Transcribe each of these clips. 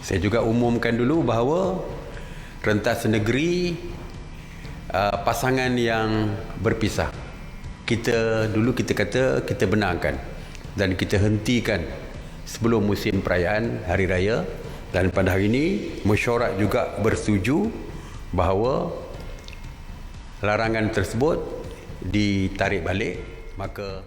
Saya juga umumkan dulu bahawa rentas negeri pasangan yang berpisah. Kita kata kita benarkan dan kita hentikan sebelum musim perayaan Hari Raya, dan pada hari ini mesyuarat juga bersetuju bahawa larangan tersebut ditarik balik. Maka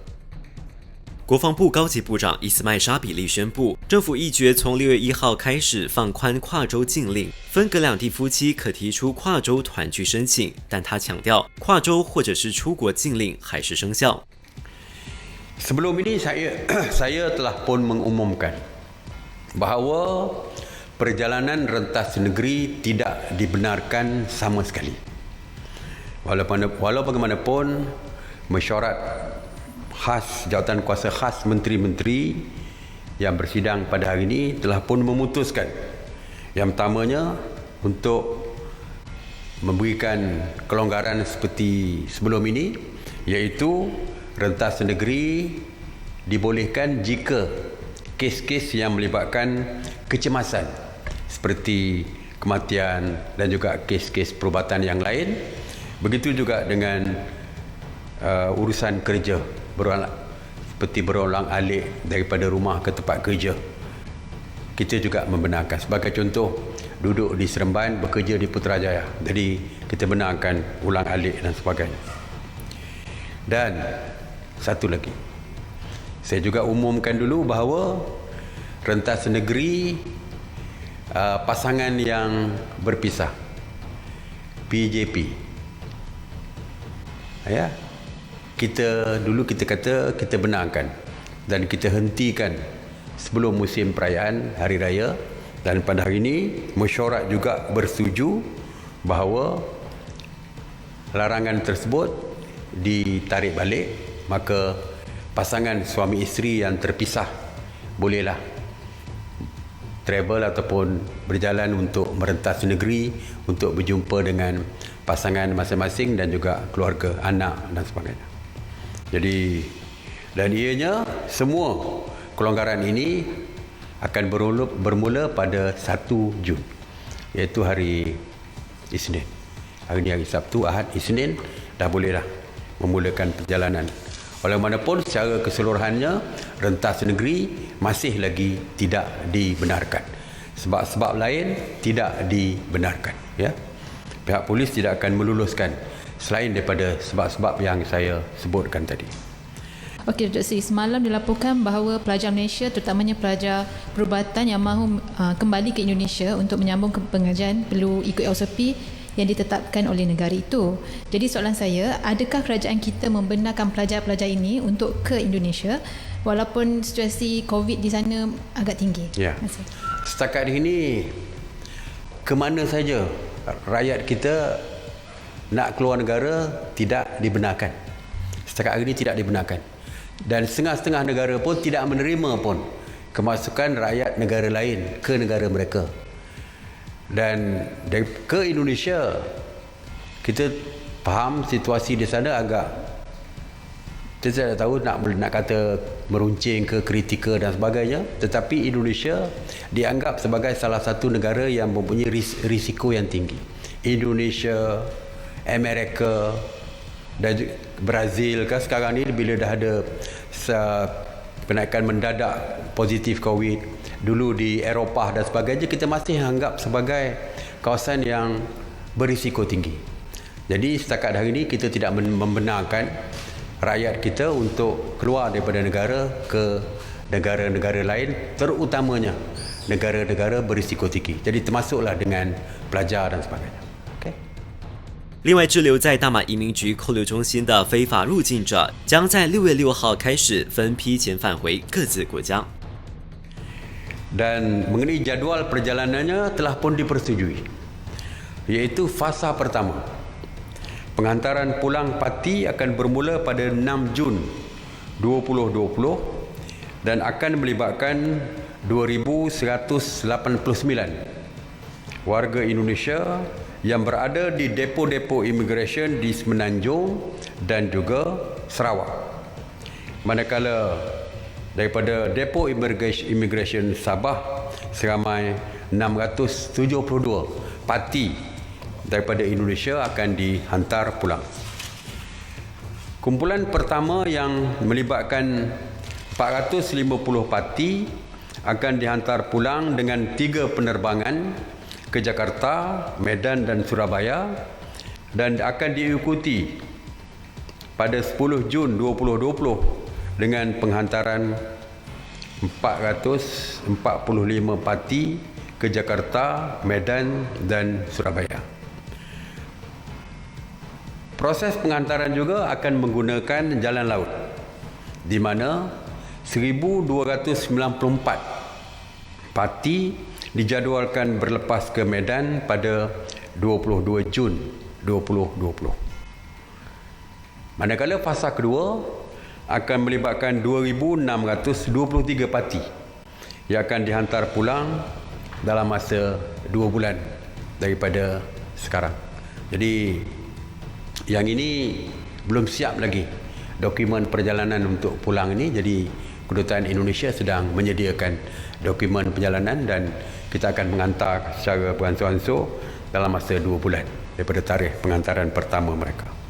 国防部高级部长伊斯麦沙比利宣布，政府一决从6月1号开始放宽跨州禁令，分隔两地夫妻可提出跨州团聚申请，但他强调，跨州或者是出国禁令还是生效。 sebelum ini saya telah pun mengumumkan bahawa perjalanan rentas negeri tidak dibenarkan sama sekali. Walau bagaimanapun, mesyuarat khas jawatan kuasa khas menteri-menteri yang bersidang pada hari ini telah pun memutuskan yang pertamanya untuk memberikan kelonggaran seperti sebelum ini, iaitu rentas negeri dibolehkan jika kes-kes yang melibatkan kecemasan seperti kematian dan juga kes-kes perubatan yang lain. Begitu juga dengan urusan kerja seperti berulang alik daripada rumah ke tempat kerja. Kita juga membenarkan. Sebagai contoh, duduk di Seremban, bekerja di Putrajaya. Jadi kita benarkan ulang alik dan sebagainya. Dan satu lagi, saya juga umumkan dulu bahawa rentas negeri pasangan yang berpisah, PJP, ya, kita kata kita benarkan dan kita hentikan sebelum musim perayaan Hari Raya, dan pada hari ini mesyuarat juga bersetuju bahawa larangan tersebut ditarik balik. Maka pasangan suami isteri yang terpisah bolehlah travel ataupun berjalan untuk merentas negeri untuk berjumpa dengan pasangan masing-masing dan juga keluarga, anak dan sebagainya. Jadi, dan ianya semua kelonggaran ini akan bermula pada 1 Jun, iaitu hari Isnin. Hari ini hari Sabtu, Ahad, Isnin dah bolehlah memulakan perjalanan. Walaupun secara keseluruhannya rentas negeri masih lagi tidak dibenarkan. Sebab-sebab lain tidak dibenarkan, ya. Pihak polis tidak akan meluluskan selain daripada sebab-sebab yang saya sebutkan tadi. Okey, Dr. Sri, semalam dilaporkan bahawa pelajar Malaysia, terutamanya pelajar perubatan yang mahu kembali ke Indonesia untuk menyambung ke pengajian perlu ikut SOP yang ditetapkan oleh negara itu. Jadi soalan saya, adakah kerajaan kita membenarkan pelajar-pelajar ini untuk ke Indonesia walaupun situasi COVID di sana agak tinggi? Ya. Setakat ini, ke mana saja rakyat kita nak keluar negara tidak dibenarkan. Setakat hari ini tidak dibenarkan. Dan setengah-setengah negara pun tidak menerima pun kemasukan rakyat negara lain ke negara mereka. Dan ke Indonesia, kita faham situasi di sana agak, saya tak tahu nak kata meruncing ke kritikal dan sebagainya, tetapi Indonesia dianggap sebagai salah satu negara yang mempunyai risiko yang tinggi. Indonesia, Amerika dan Brazil kan sekarang ni bila dah ada penaikan mendadak positif COVID. Dulu di Eropah dan sebagainya, kita masih anggap sebagai kawasan yang berisiko tinggi. Jadi setakat hari ini kita tidak membenarkan rakyat kita untuk keluar daripada negara ke negara-negara lain, terutamanya negara-negara berisiko tinggi. Jadi termasuklah dengan pelajar dan sebagainya. 另外，滞留在大马移民局扣留中心的非法入境者，将在6月6号开始分批遣返回各自国家。 Dan mengenai jadual perjalanannya telah pun dipersetujui, iaitu fasa pertama. Penghantaran pulang parti akan bermula pada 6 Jun 2020 dan akan melibatkan 2,189 warga Indonesia yang berada di depo-depo imigresen di Semenanjung dan juga Sarawak. Manakala daripada depo imigresen Sabah seramai 672 parti daripada Indonesia akan dihantar pulang. Kumpulan pertama yang melibatkan 450 parti akan dihantar pulang dengan 3 penerbangan ke Jakarta, Medan dan Surabaya dan akan diikuti pada 10 Jun 2020 dengan penghantaran 445 parti ke Jakarta, Medan dan Surabaya. Proses penghantaran juga akan menggunakan jalan laut, di mana 1,294 parti dijadualkan berlepas ke Medan pada 22 Jun 2020. Manakala fasa kedua akan melibatkan 2,623 parti yang akan dihantar pulang dalam masa 2 bulan daripada sekarang. Jadi yang ini belum siap lagi dokumen perjalanan untuk pulang ini. Jadi Kedutaan Indonesia sedang menyediakan dokumen perjalanan dan kita akan menghantar secara beransur-ansur dalam masa 2 bulan daripada tarikh penghantaran pertama mereka.